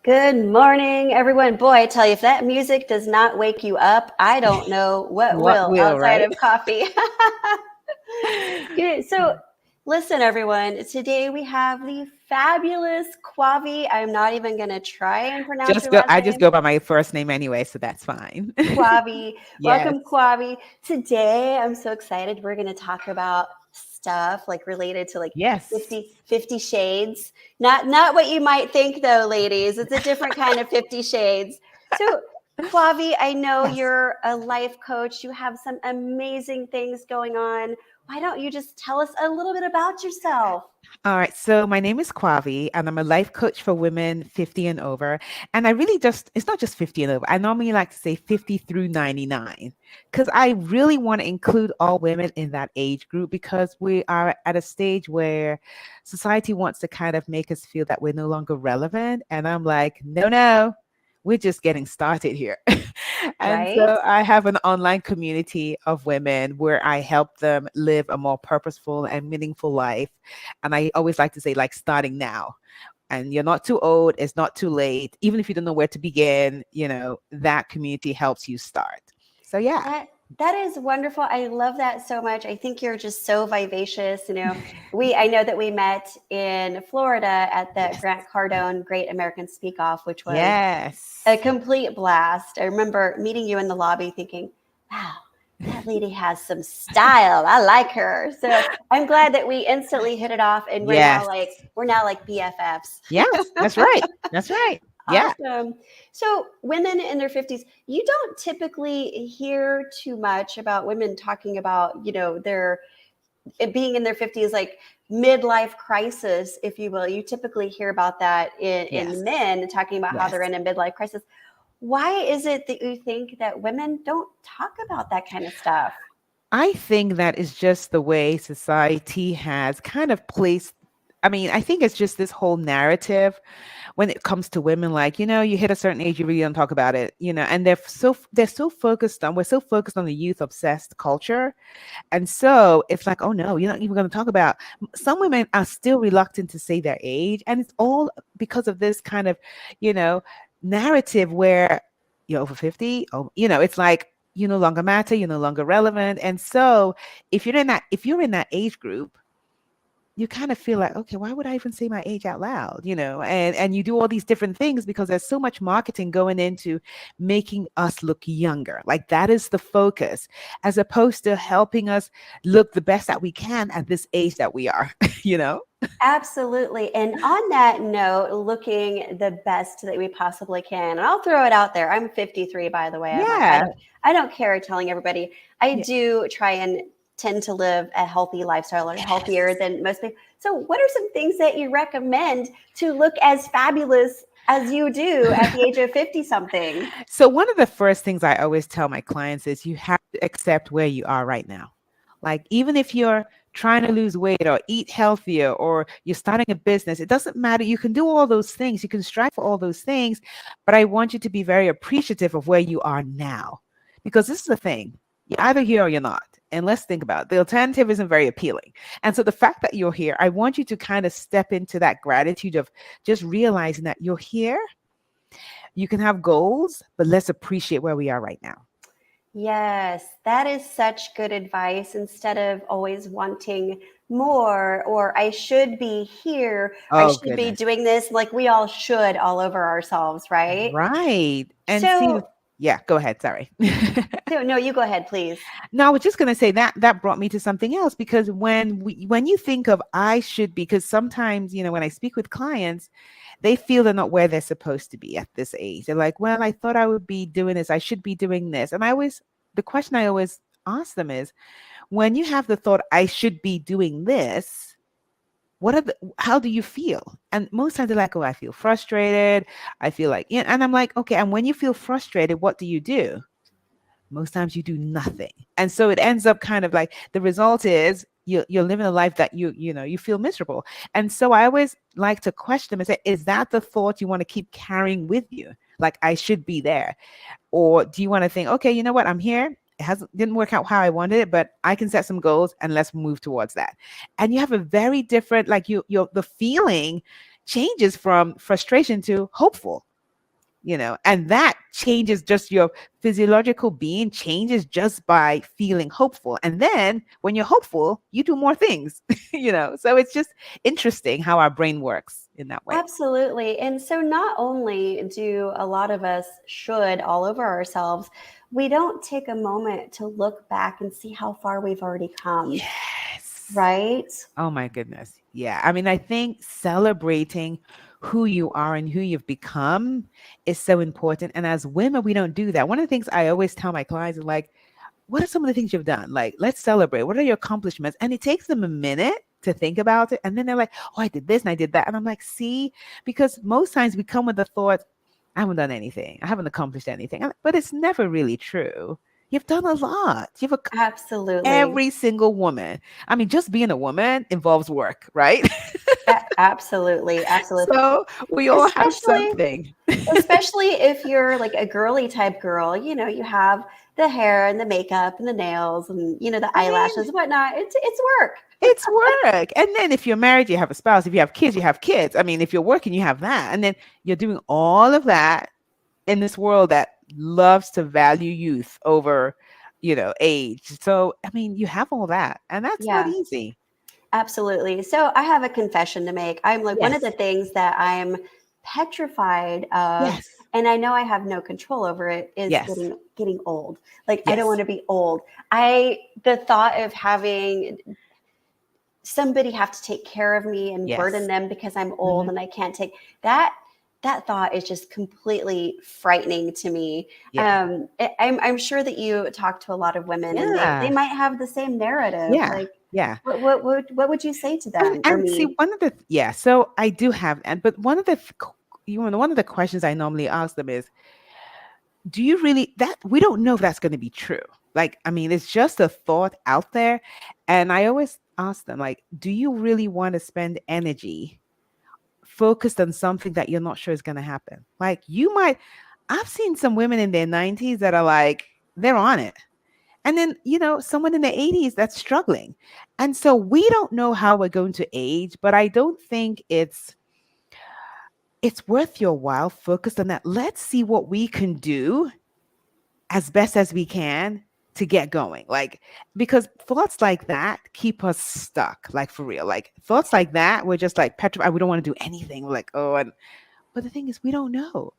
Good morning, everyone. Boy, I tell you, if that music does not wake you up, I don't know what will outside right? of coffee. Good. So, listen, everyone. Today we have the fabulous Kwavi. I'm not even going to try and pronounce your last I name. just go by my first name anyway, so that's fine. Kwavi. Yes. Welcome, Kwavi. Today, I'm so excited. We're going to talk about stuff like related to like Yes. 50 shades. Not what you might think though, ladies. It's a different kind of 50 shades. So, Kwavi, I know you're a life coach. You have some amazing things going on. Why don't you just tell us a little bit about yourself? All right. So my name is Kwavi, and I'm a life coach for women 50 and over. And I really it's not just 50 and over. I normally like to say 50 through 99, because I really want to include all women in that age group, because we are at a stage where society wants to kind of make us feel that we're no longer relevant. And I'm like, no, we're just getting started here. And Right? so I have an online community of women where I help them live a more purposeful and meaningful life. And I always like to say, like, starting now. And you're not too old, it's not too late. Even if you don't know where to begin, that community helps you start. So yeah. That is wonderful. I love that so much. I think you're just so vivacious. I know that we met in Florida at the Yes. Grant Cardone Great American Speak Off, which was Yes. a complete blast. I remember meeting you in the lobby thinking, wow, that lady has some style. I like her. So I'm glad that we instantly hit it off, and we're now like BFFs. Yes, that's right. That's right. Yeah. Awesome. So women in their 50s, you don't typically hear too much about women talking about, their being in their 50s, like midlife crisis, if you will. You typically hear about that in men talking about how they're in a midlife crisis. Why is it that you think that women don't talk about that kind of stuff? I think that is just the way society has kind of placed. I think it's just this whole narrative when it comes to women, like, you hit a certain age, you really don't talk about it, and we're so focused on the youth obsessed culture. And so it's like, oh no, you're not even going to talk about. Some women are still reluctant to say their age. And it's all because of this kind of, narrative where you're over 50. Oh, it's like, you no longer matter, you're no longer relevant. And so if you're in that age group, you kind of feel like, okay, why would I even say my age out loud? And you do all these different things because there's so much marketing going into making us look younger. Like, that is the focus, as opposed to helping us look the best that we can at this age that we are, Absolutely. And on that note, looking the best that we possibly can. And I'll throw it out there. I'm 53, by the way. Yeah. I don't care telling everybody. I do try and tend to live a healthy lifestyle, or healthier than most people. So what are some things that you recommend to look as fabulous as you do at the age of 50 something? So one of the first things I always tell my clients is you have to accept where you are right now. Like, even if you're trying to lose weight or eat healthier, or you're starting a business, it doesn't matter. You can do all those things. You can strive for all those things. But I want you to be very appreciative of where you are now, because this is the thing. You're either here or you're not. And let's think about it. The alternative isn't very appealing. And so the fact that you're here, I want you to kind of step into that gratitude of just realizing that you're here. You can have goals, but let's appreciate where we are right now. Yes, that is such good advice. Instead of always wanting more, or I should be here, I should be doing this, like we all should all over ourselves, right? Right. And yeah, go ahead. Sorry. No, you go ahead, please. No, I was just going to say that brought me to something else, because when you think of I should be, because sometimes, when I speak with clients, they feel they're not where they're supposed to be at this age. They're like, well, I thought I would be doing this. I should be doing this. And the question I always ask them is, when you have the thought, I should be doing this, how do you feel? And most times they're like, oh, I feel frustrated. I feel like, yeah. And I'm like, okay. And when you feel frustrated, what do you do? Most times you do nothing. And so it ends up kind of like the result is you're living a life that you feel miserable. And so I always like to question them and say, is that the thought you want to keep carrying with you? Like, I should be there. Or do you want to think, okay, you know what? I'm here. It hasn't didn't work out how I wanted it, but I can set some goals and let's move towards that. And you have a very different, like the feeling changes from frustration to hopeful, and that changes, just your physiological being changes just by feeling hopeful. And then when you're hopeful, you do more things, So it's just interesting how our brain works in that way. Absolutely. And so not only do a lot of us should all over ourselves, we don't take a moment to look back and see how far we've already come. Yes. Right? Oh my goodness. Yeah. I mean, I think celebrating who you are and who you've become is so important. And as women, we don't do that. One of the things I always tell my clients is like, what are some of the things you've done? Like, let's celebrate. What are your accomplishments? And it takes them a minute to think about it. And then they're like, oh, I did this and I did that. And I'm like, see, because most times we come with the thought, I haven't done anything. I haven't accomplished anything. But it's never really true. You've done a lot. Absolutely. Every single woman. I mean, just being a woman involves work, right? Absolutely. Absolutely. So we all have something. Especially if you're like a girly type girl, you have the hair and the makeup and the nails and, the eyelashes and whatnot. It's work. It's work. And then if you're married, you have a spouse. If you have kids, you have kids. I mean, if you're working, you have that. And then you're doing all of that in this world that loves to value youth over, age. So, I mean, you have all that, and that's not easy. Absolutely. So I have a confession to make. I'm like, one of the things that I'm petrified of, and I know I have no control over it, is getting old. Like, I don't want to be old. The thought of having somebody have to take care of me and burden them because I'm old and I can't take that. That thought is just completely frightening to me. I'm sure that you talk to a lot of women and they might have the same narrative. What would you say to them? And see, so I do have, but one of the questions I normally ask them is, do you really, that we don't know if that's going to be true. Like, I mean, it's just a thought out there. And I always ask them, like, do you really want to spend energy focused on something that you're not sure is going to happen? Like, I've seen some women in their 90s that are like, they're on it. And then, someone in their 80s that's struggling. And so we don't know how we're going to age, but I don't think it's worth your while focused on that. Let's see what we can do as best as we can to get going. Like, because thoughts like that keep us stuck, like, for real. Like, thoughts like that, we're just like petrified. We don't want to do anything. We're like, but the thing is, we don't know.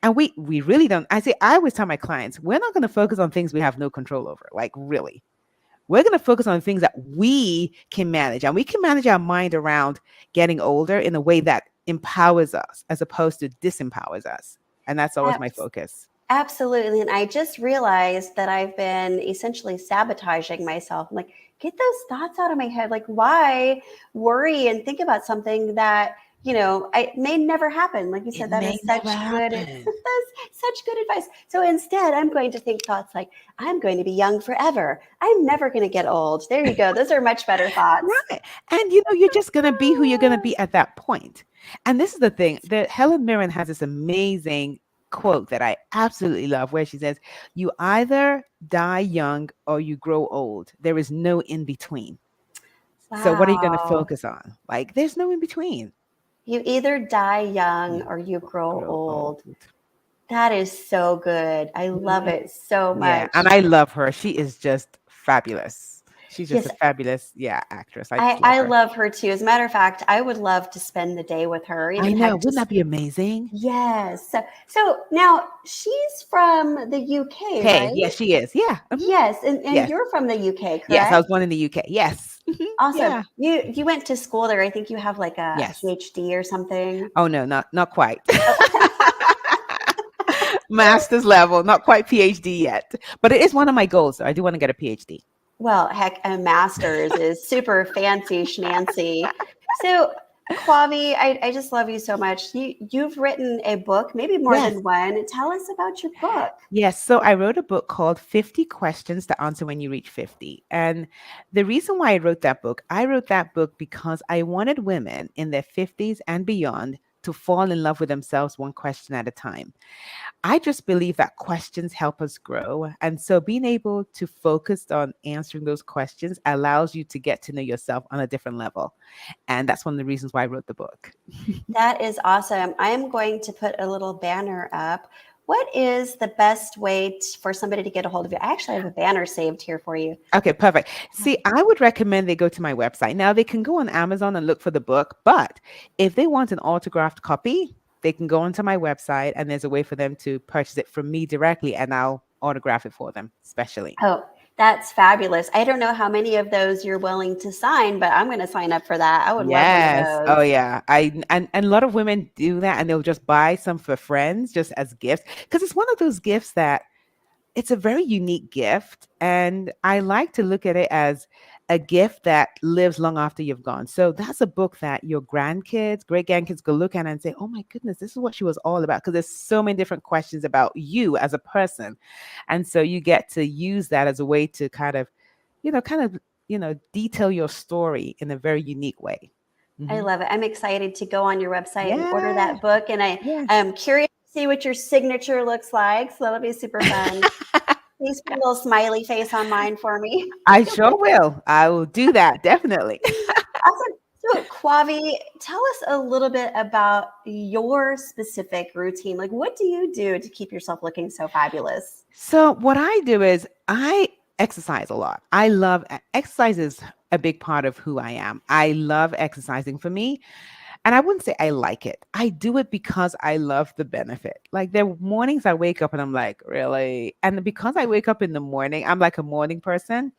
And we really don't. I always tell my clients, we're not going to focus on things we have no control over. Like, really. We're going to focus on things that we can manage. And we can manage our mind around getting older in a way that empowers us as opposed to disempowers us. And that's always my focus. Absolutely. And I just realized that I've been essentially sabotaging myself. I'm like, get those thoughts out of my head. Like, why worry and think about something that, it may never happen. Like you said, that is such good advice. So instead, I'm going to think thoughts like, I'm going to be young forever. I'm never going to get old. There you go. Those are much better thoughts. Right. And, you're just going to be who you're going to be at that point. And this is the thing that Helen Mirren has this amazing quote that I absolutely love, where she says, you either die young or you grow old. There is no in between. Wow. So what are you going to focus on? Like, there's no in between. You either die young or you grow old. That is so good. I love it so much. Yeah, and I love her. She is just fabulous. She's just a fabulous, actress. I love her too. As a matter of fact, I would love to spend the day with her. I know. Wouldn't that be amazing? Yes. So now she's from the UK, right? Yes, she is. Yeah. Mm-hmm. Yes. And you're from the UK, correct? Yes, I was born in the UK. Yes. Awesome. Yeah. You went to school there. I think you have like a PhD or something. Oh, no, not quite. Master's level, not quite PhD yet. But it is one of my goals. So I do want to get a PhD. Well, heck, a master's is super fancy schmancy. So, Kwavi, I just love you so much. You've written a book, maybe more Yes. than one. Tell us about your book. Yes. So I wrote a book called 50 Questions to Answer When You Reach 50. And the reason why I wrote that book because I wanted women in their 50s and beyond to fall in love with themselves one question at a time. I just believe that questions help us grow. And so being able to focus on answering those questions allows you to get to know yourself on a different level. And that's one of the reasons why I wrote the book. That is awesome. I am going to put a little banner up. What is the best way for somebody to get a hold of you? I actually have a banner saved here for you. Okay, perfect. See, I would recommend they go to my website. Now, they can go on Amazon and look for the book, but if they want an autographed copy, they can go onto my website and there's a way for them to purchase it from me directly and I'll autograph it for them, specially. Oh, that's fabulous. I don't know how many of those you're willing to sign, but I'm going to sign up for that. I would love one of Yes. Oh those. yeah. And a lot of women do that and they'll just buy some for friends just as gifts because it's one of those gifts that it's a very unique gift and I like to look at it as a gift that lives long after you've gone. So that's a book that your grandkids, great grandkids go look at and say, "Oh my goodness, this is what she was all about." Because there's so many different questions about you as a person. And so you get to use that as a way to detail your story in a very unique way. I Mhm. love it. I'm excited to go on your website and order Yeah. that book. And I Yeah. am curious to see what your signature looks like. So that'll be super fun. Please put a little smiley face on mine for me. I sure will. I will do that definitely. Awesome. So, Kwavi, tell us a little bit about your specific routine. Like, what do you do to keep yourself looking so fabulous? So what I do is I exercise a lot. Exercise is a big part of who I am. I love exercising for me. And I wouldn't say I like it. I do it because I love the benefit. Like there are mornings I wake up and I'm like, really? And because I wake up in the morning, I'm like a morning person.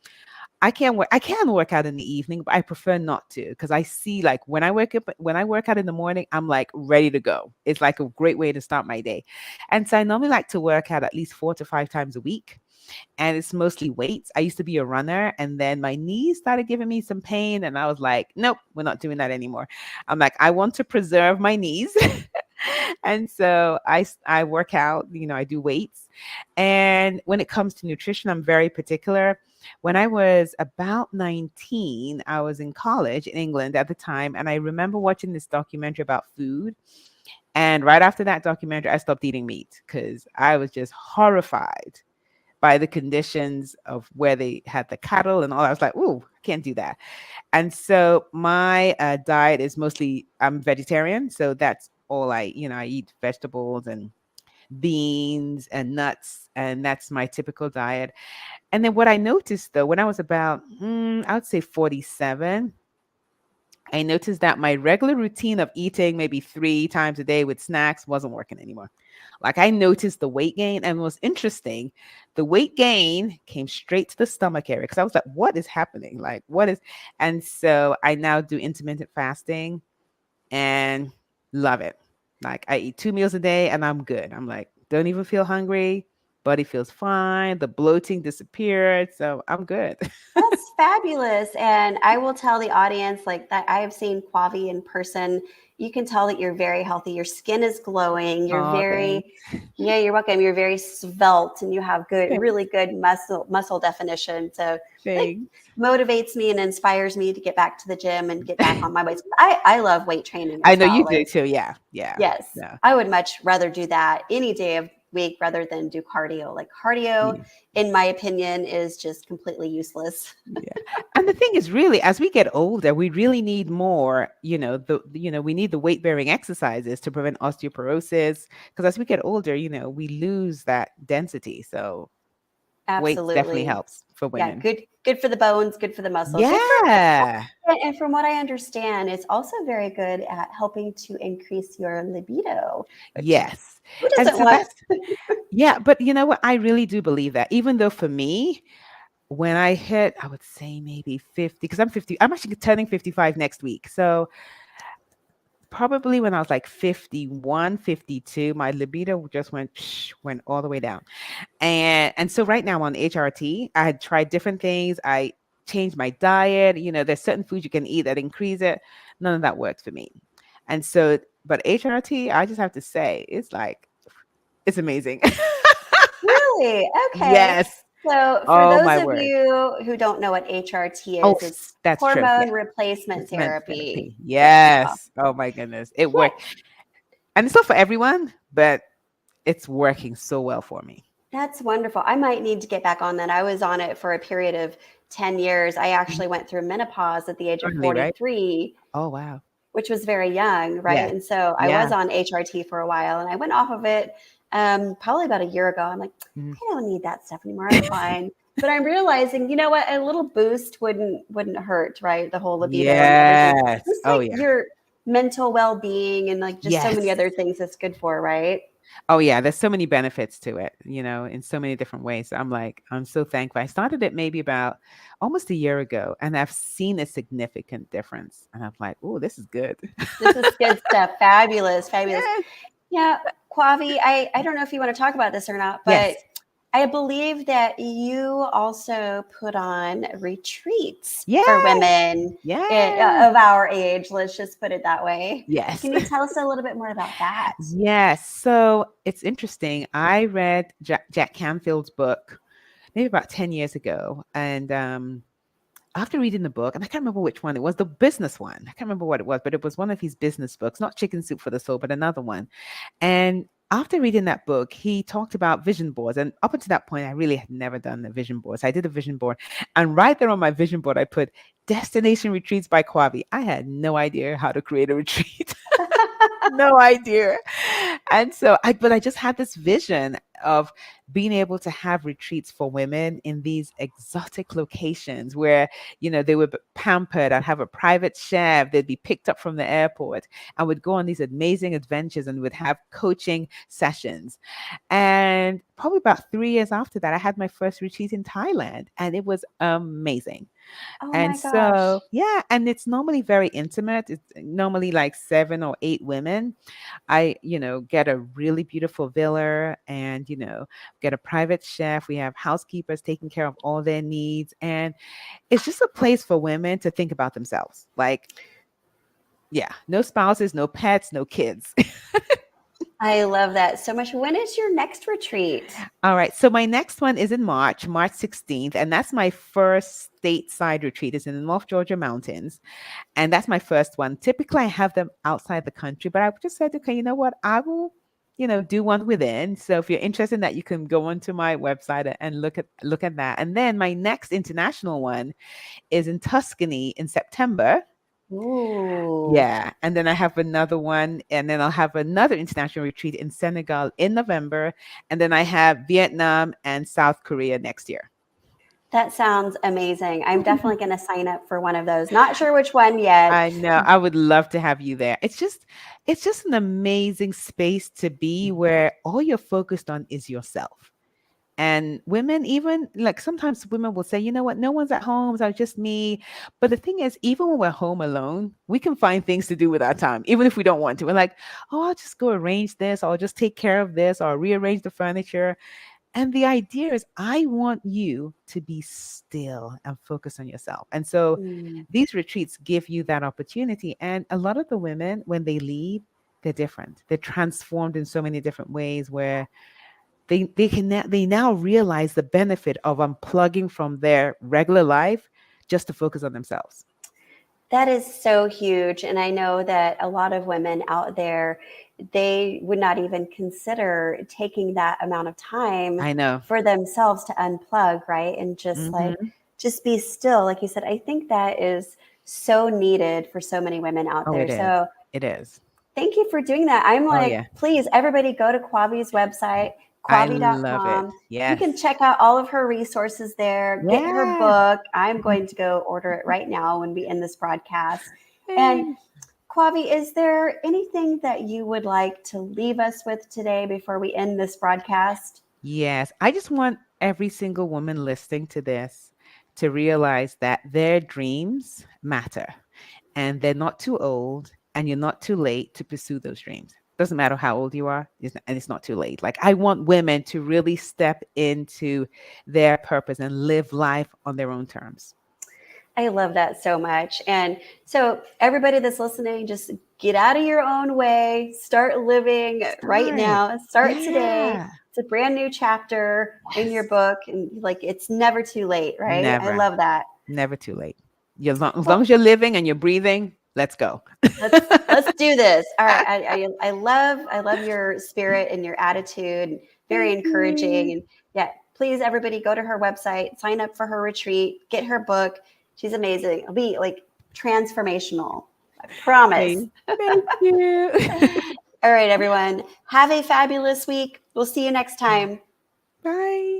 I can work out in the evening, but I prefer not to because I see like when I work out in the morning, I'm like ready to go. It's like a great way to start my day. And so I normally like to work out at least 4 to 5 times a week. And it's mostly weights. I used to be a runner and then my knees started giving me some pain. And I was like, nope, we're not doing that anymore. I'm like, I want to preserve my knees. And so I work out, I do weights. And when it comes to nutrition, I'm very particular. When I was about 19, I was in college in England at the time, and I remember watching this documentary about food. And right after that documentary, I stopped eating meat because I was just horrified by the conditions of where they had the cattle and all. I was like, "Ooh, I can't do that." And so my diet is mostly I'm vegetarian, so that's all I eat vegetables and beans and nuts, and that's my typical diet. And then what I noticed though, when I was about, I would say 47, I noticed that my regular routine of eating maybe 3 times a day with snacks wasn't working anymore. Like I noticed the weight gain, and it was interesting. The weight gain came straight to the stomach area because I was like, what is happening? Like, what is? And so I now do intermittent fasting and love it. Like I eat 2 meals a day and I'm good. I'm like, don't even feel hungry. Body feels fine. The bloating disappeared. So I'm good. That's fabulous. And I will tell the audience like that I have seen Kwavi in person. You can tell that you're very healthy. Your skin is glowing. You're Oh, very, thanks. yeah, you're welcome. You're very svelte and you have good, Thanks. really good muscle definition. So like Thanks. motivates me and inspires me to get back to the gym and get back on my weights. I love weight training I as know you well. do Like, too. Yeah. Yeah. yes, Yeah. I would much rather do that any day of week rather than do cardio. Like cardio, Yeah. in my opinion, is just completely useless. Yeah. And the thing is really as we get older, we really need more, we need the weight bearing exercises to prevent osteoporosis because as we get older, we lose that density. So weights definitely Absolutely. helps for Yeah, women. good for the bones, good for the muscle, good for Yeah. and from what I understand, it's also very good at helping to increase your libido, which Yes. who And doesn't so want yeah, but you know what? I really do believe that. Even though for me, when I hit, I would say maybe 50, because I'm 50, I'm actually turning 55 next week. So probably when I was like 51, 52, my libido just went all the way down. And so right now on HRT, I had tried different things. change my diet. There's certain foods you can eat that increase it. None of that works for me. And so, but HRT, I just have to say, it's amazing. Really? Okay. Yes. So, for Oh those my of word. you who don't know what HRT Oh, is, it's that's true. Yeah. hormone replacement Placement therapy. therapy. Yeah. Yes. Oh my goodness. It Yeah. worked. And it's not for everyone, but it's working so well for me. That's wonderful. I might need to get back on that. I was on it for a period of 10 years. I Mhm. actually went through menopause at the age of Early, right? 43, Oh wow. which was very young, right? Yes. And so I Yeah. was on HRT for a while and I went off of it probably about a year ago. I'm like, Mm. I don't need that stuff anymore. I'm fine. But I'm realizing, you know what, a little boost wouldn't hurt, right? The whole libido and everything. Yes. Just Oh like yeah. your mental well-being and like just so many Yes. other things it's good for, right? Oh yeah, there's so many benefits to it, in so many different ways. I'm so thankful. I started it maybe about almost a year ago, and I've seen a significant difference. And I'm like, oh, this is good. This is good stuff. Fabulous, fabulous. Yes. Yeah, Kwavi, I don't know if you want to talk about this or not, but Yes. I believe that you also put on retreats for Yes. women Yes. of our age. Let's just put it that way. Yes. Can you tell us a little bit more about that? Yes. So it's interesting. I read Jack Canfield's book maybe about 10 years ago. And after reading the book, and I can't remember which one it was, the business one. I can't remember what it was, but it was one of his business books, not Chicken Soup for the Soul, but another one. And after reading that book, he talked about vision boards. And up until that point, I really had never done a vision board. So I did a vision board. And right there on my vision board, I put Destination Retreats by Kwavi. I had no idea how to create a retreat. No idea. And so but I just had this vision of being able to have retreats for women in these exotic locations where, they were pampered. I'd have a private chef. They'd be picked up from the airport and would go on these amazing adventures and would have coaching sessions. And probably about 3 years after that, I had my first retreat in Thailand and it was amazing. Oh And my gosh. so, yeah, and it's normally very intimate. It's normally like 7 or 8 women. I, get a really beautiful villa and, get a private chef. We have housekeepers taking care of all their needs. And it's just a place for women to think about themselves. Like, yeah, no spouses, no pets, no kids. I love that so much. When is your next retreat? All right. So my next one is in March 16th. And that's my first stateside retreat. It's in the North Georgia mountains. And that's my first one. Typically, I have them outside the country, but I just said, okay, you know what? I will, do one within. So if you're interested in that, you can go onto my website and look at that. And then my next international one is in Tuscany in September. Ooh. Yeah. And then I have another one, and then I'll have another international retreat in Senegal in November. And then I have Vietnam and South Korea next year. That sounds amazing. I'm definitely going to sign up for one of those. Not sure which one yet. I know. I would love to have you there. It's just an amazing space to be where all you're focused on is yourself. And women, even like sometimes women will say, you know what, no one's at home, so it's just me. But the thing is, even when we're home alone, we can find things to do with our time, even if we don't want to. We're like, oh, I'll just go arrange this, or I'll just take care of this, or rearrange the furniture. And the idea is, I want you to be still and focus on yourself. And so Mm. these retreats give you that opportunity. And a lot of the women, when they leave, they're different. They're transformed in so many different ways where they now realize the benefit of unplugging from their regular life just to focus on themselves. That is so huge. And I know that a lot of women out there, they would not even consider taking that amount of time I know. for themselves to unplug, right? And Hmm. just be still. Like you said, I think that is so needed for so many women out Oh, there. it is. So It is. thank you for doing that. I'm Oh, like, yeah. please, everybody go to Kwavi's website, I love it. kwavi.com. You can Yes. check out all of her resources there, get her Yeah. book. I'm going to go order it right now when we end this broadcast. And Thanks. Kwavi, is there anything that you would like to leave us with today before we end this broadcast? Yes. I just want every single woman listening to this to realize that their dreams matter and they're not too old and you're not too late to pursue those dreams. Doesn't matter how old you are, and it's not too late. Like, I want women to really step into their purpose and live life on their own terms. I love that so much. And so everybody that's listening, just get out of your own way, start living right Start. now, start today. Yeah. It's a brand new chapter in your Yes. book. And like, it's never too late, right? I Never. love that. Never too late. As long Well, as you're living and you're breathing, let's go. let's do this. All right. I love your spirit and your attitude. Very Thank encouraging. you. And yeah, please everybody go to her website, sign up for her retreat, get her book. She's amazing. It'll be like transformational. I promise. Thank you. All right, everyone. Have a fabulous week. We'll see you next time. Bye.